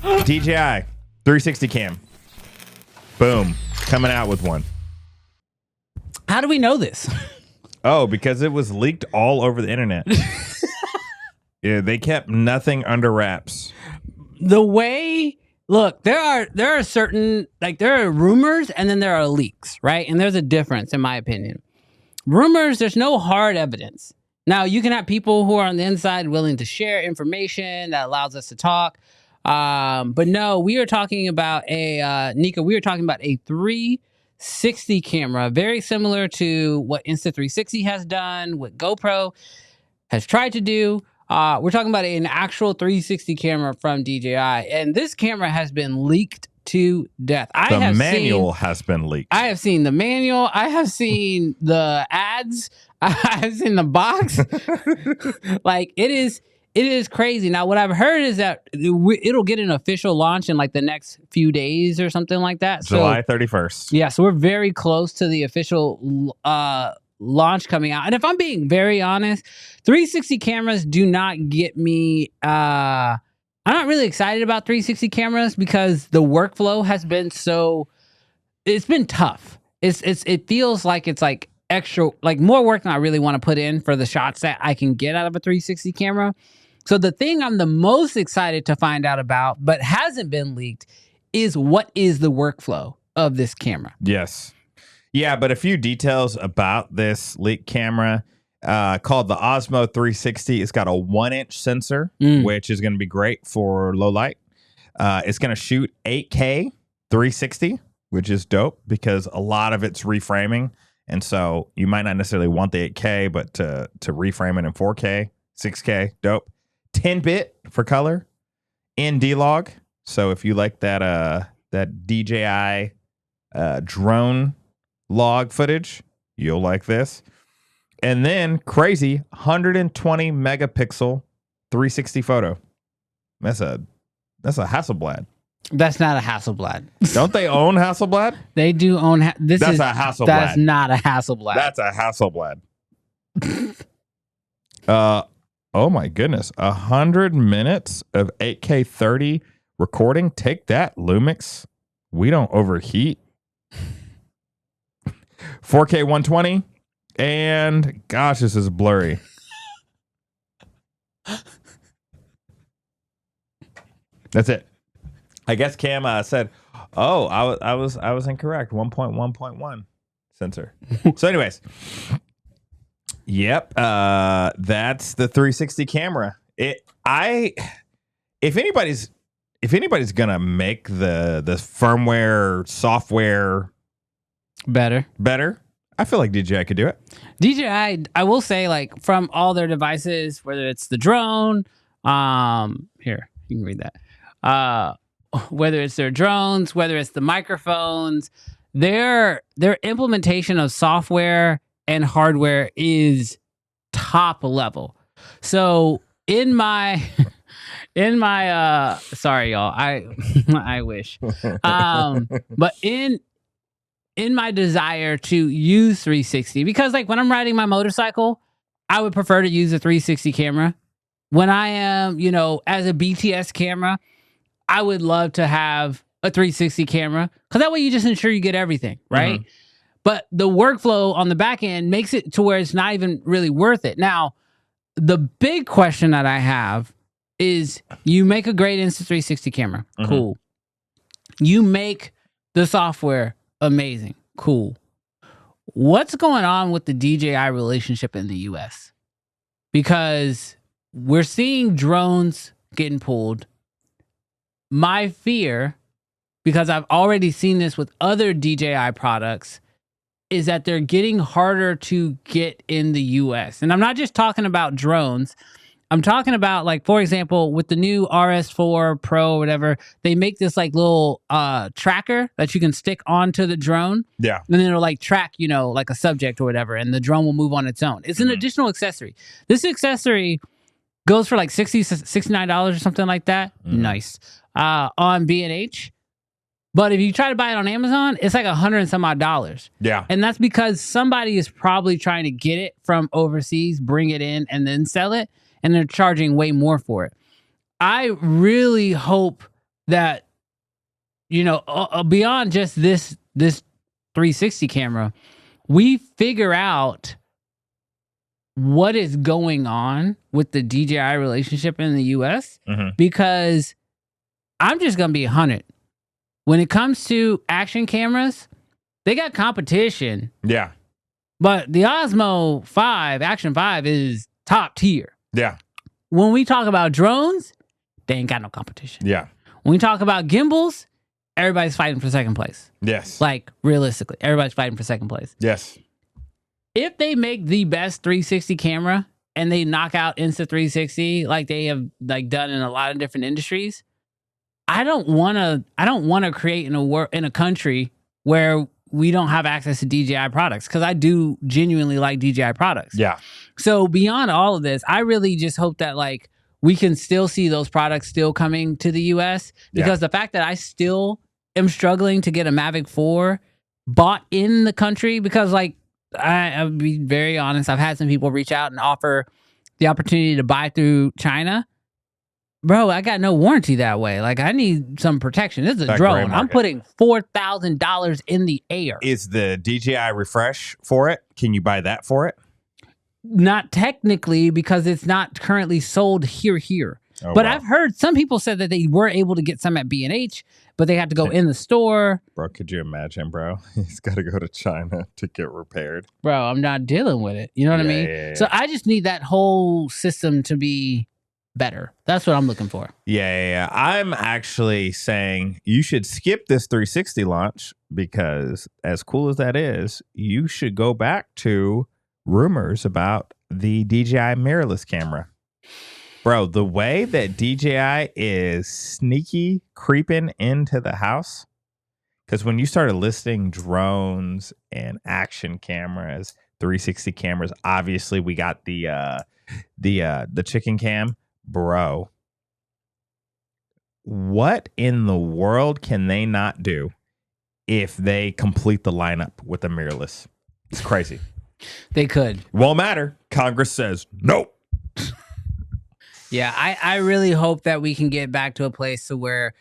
DJI 360 cam. Boom. Coming out with one. How do we know this? Oh, because it was leaked all over the internet. Yeah, they kept nothing under wraps. The way, look, there are certain, like, there are rumors and then there are leaks, right? And there's a difference, in my opinion. Rumors, there's no hard evidence. Now, you can have people who are on the inside willing to share information that allows us to talk. But no, we are talking about Nika, we are talking about a 360 camera, very similar to what Insta360 has done, what GoPro has tried to do. We're talking about an actual 360 camera from DJI, and this camera has been leaked to death. The manual has been leaked. I have seen the manual. I have seen the ads. I have seen the box. Like, it is crazy. Now, what I've heard is that it'll get an official launch in like the next few days or something like that. July 31st. Yeah, so we're very close to the official launch coming out. And if I'm being very honest, 360 cameras do not get me. I'm not really excited about 360 cameras because the workflow has been it's been tough. It feels like it's like extra, like more work than I really want to put in for the shots that I can get out of a 360 camera. So the thing I'm the most excited to find out about, but hasn't been leaked, is what is the workflow of this camera. Yes. Yeah, but a few details about this leaked camera. Called the Osmo 360. It's got a 1-inch sensor, which is going to be great for low light. It's going to shoot 8K 360, which is dope because a lot of it's reframing. And so you might not necessarily want the 8K, but to reframe it in 4K, 6K, dope. 10-bit for color, ND log. So if you like that DJI drone log footage, you'll like this. And then crazy 120 megapixel 360 photo. That's a Hasselblad. That's not a Hasselblad. Don't they own Hasselblad? They do own. That's a Hasselblad. That's not a Hasselblad. That's a Hasselblad. Oh my goodness. 100 minutes of 8K 30 recording. Take that, Lumix. We don't overheat. 4K 120. And gosh, this is blurry. That's it. I guess Cam said, "Oh, I was incorrect. 1.1.1 sensor." So, anyways, yep. That's the 360 camera. If anybody's gonna make the firmware software better. I feel like DJI could do it. DJI, I will say, like, from all their devices, whether it's the drone, here, you can read that. Whether it's their drones, whether it's the microphones, their implementation of software and hardware is top level. So in my sorry y'all, I wish. But in my desire to use 360, because like when I'm riding my motorcycle, I would prefer to use a 360 camera. When I am, as a BTS camera, I would love to have a 360 camera because that way you just ensure you get everything, right? Mm-hmm. But the workflow on the back end makes it to where it's not even really worth it. Now, the big question that I have is you make a great Insta360 camera. Mm-hmm. Cool. You make the software amazing. Cool. What's going on with the DJI relationship in the US? Because we're seeing drones getting pulled. My fear, because I've already seen this with other DJI products, is that they're getting harder to get in the US. And I'm not just talking about drones. I'm talking about, like, for example, with the new RS4 Pro or whatever, they make this like little tracker that you can stick onto the drone. Yeah. And then it'll like track, like a subject or whatever, and the drone will move on its own. It's an additional accessory. This accessory goes for like $69 or something like that. Nice. On B&H. But if you try to buy it on Amazon, it's like $100 and some odd. Yeah. And that's because somebody is probably trying to get it from overseas, bring it in, and then sell it. And they're charging way more for it. I really hope that, you know, beyond just this 360 camera, we figure out what is going on with the DJI relationship in the US, because I'm just going to be 100. When it comes to action cameras, they got competition. Yeah. But the Osmo 5, Action 5 is top tier. Yeah. When we talk about drones, they ain't got no competition. Yeah. When we talk about gimbals, everybody's fighting for second place. Yes. Like, realistically, everybody's fighting for second place. Yes. If they make the best 360 camera and they knock out Insta360 like they have like done in a lot of different industries, I don't want to create in a country where we don't have access to DJI products, because I do genuinely like DJI products. Yeah. So beyond all of this, I really just hope that like we can still see those products still coming to the US, because the fact that I still am struggling to get a Mavic 4 bought in the country, because like I'll be very honest, I've had some people reach out and offer the opportunity to buy through China. Bro, I got no warranty that way. Like, I need some protection. This is a drone. I'm putting $4,000 in the air. Is the DJI refresh for it? Can you buy that for it? Not technically, because it's not currently sold here. Oh, but wow. I've heard some people said that they were able to get some at B&H, but they had to go in the store. Bro, could you imagine, bro? He's got to go to China to get repaired. Bro, I'm not dealing with it. You know what I mean? Yeah. So I just need that whole system to be better. That's what I'm looking for. Yeah. I'm actually saying you should skip this 360 launch, because as cool as that is, you should go back to rumors about the DJI mirrorless camera. Bro, the way that DJI is sneaky creeping into the house, because when you started listing drones and action cameras, 360 cameras, obviously we got the chicken cam. Bro, what in the world can they not do if they complete the lineup with a mirrorless? It's crazy. They could. Won't matter. Congress says no. Yeah, I really hope that we can get back to a place to where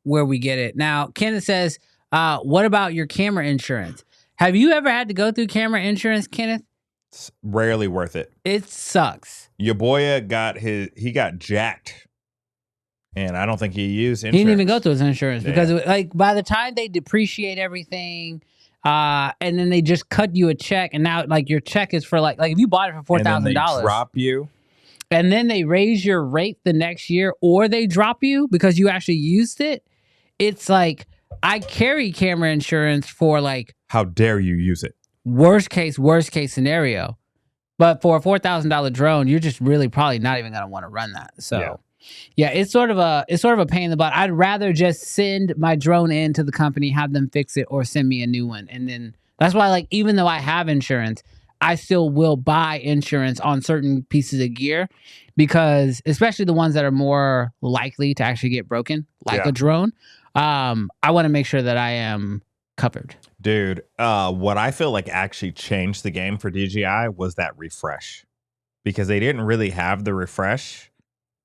we get it. Now, Kenneth says, what about your camera insurance? Have you ever had to go through camera insurance, Kenneth? It's rarely worth it. It sucks. Your boy got jacked, and I don't think he used insurance. He didn't even go through his insurance because like by the time they depreciate everything, and then they just cut you a check, and now like your check is for like if you bought it for $4,000, drop you, and then they raise your rate the next year, or they drop you because you actually used it. It's like I carry camera insurance for like, how dare you use it? Worst case scenario. But for a $4,000 drone, you're just really probably not even going to want to run that. So yeah, it's sort of a pain in the butt. I'd rather just send my drone in to the company, have them fix it, or send me a new one. And then that's why, like, even though I have insurance, I still will buy insurance on certain pieces of gear, because especially the ones that are more likely to actually get broken, like a drone. I want to make sure that I am covered. Dude, what I feel like actually changed the game for DJI was that refresh, because they didn't really have the refresh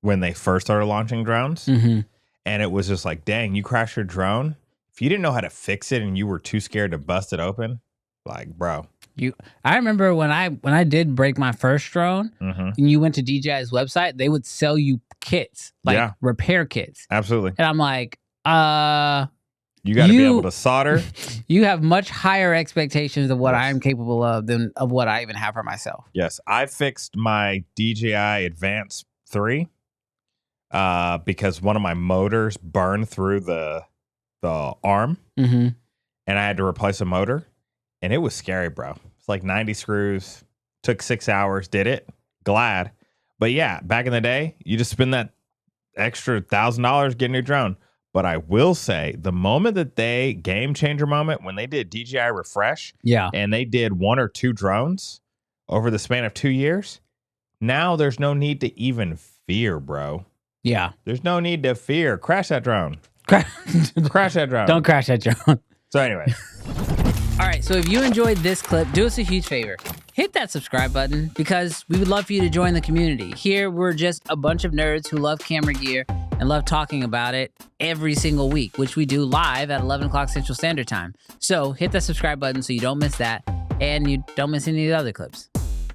when they first started launching drones. And it was just like, dang, you crashed your drone. If you didn't know how to fix it and you were too scared to bust it open, like, bro. I remember when I did break my first drone, and you went to DJI's website, they would sell you kits, like repair kits. Absolutely. And I'm like, you got to be able to solder. You have much higher expectations of what I am capable of than of what I even have for myself. Yes, I fixed my DJI Advance 3 because one of my motors burned through the arm, and I had to replace a motor, and it was scary, bro. It's like 90 screws. Took 6 hours. Did it. Glad. But yeah, back in the day, you just spend that extra $1,000 getting a new drone. But I will say, the moment that game changer moment, when they did DJI refresh, and they did 1 or 2 drones over the span of 2 years, now there's no need to even fear, bro. Yeah. There's no need to fear. Crash that drone. Crash that drone. Don't crash that drone. So anyway. All right, so if you enjoyed this clip, do us a huge favor. Hit that subscribe button, because we would love for you to join the community. Here, we're just a bunch of nerds who love camera gear, and love talking about it every single week, which we do live at 11 o'clock Central Standard Time. So hit the subscribe button so you don't miss that and you don't miss any of the other clips.